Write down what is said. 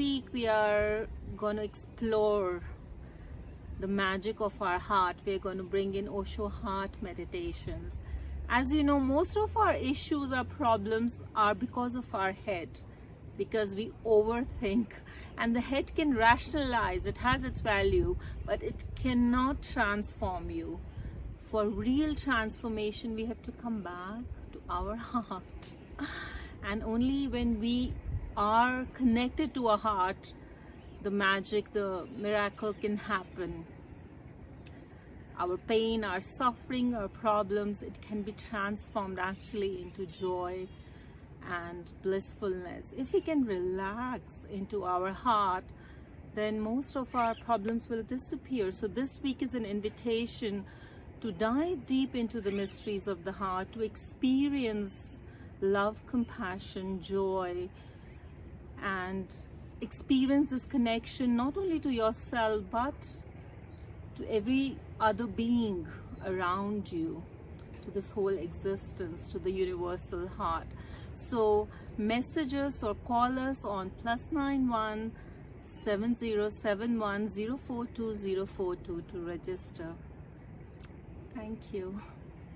week we are going to explore the magic of our heart. We're going to bring in Osho heart meditations. As you know, most of our issues, our problems are because of our head, because we overthink, and the head can rationalize, it has its value, but it cannot transform you. For real transformation, we have to come back to our heart. And only when we are connected to our heart, the magic, the miracle can happen. Our pain, our suffering, our problems, it can be transformed actually into joy and blissfulness. If we can relax into our heart, then most of our problems will disappear. So this week is an invitation to dive deep into the mysteries of the heart, to experience love, compassion, joy, and experience this connection not only to yourself but to every other being around you, to this whole existence, to the universal heart. So message us or call us on +91 7071 042 042 to register. Thank you.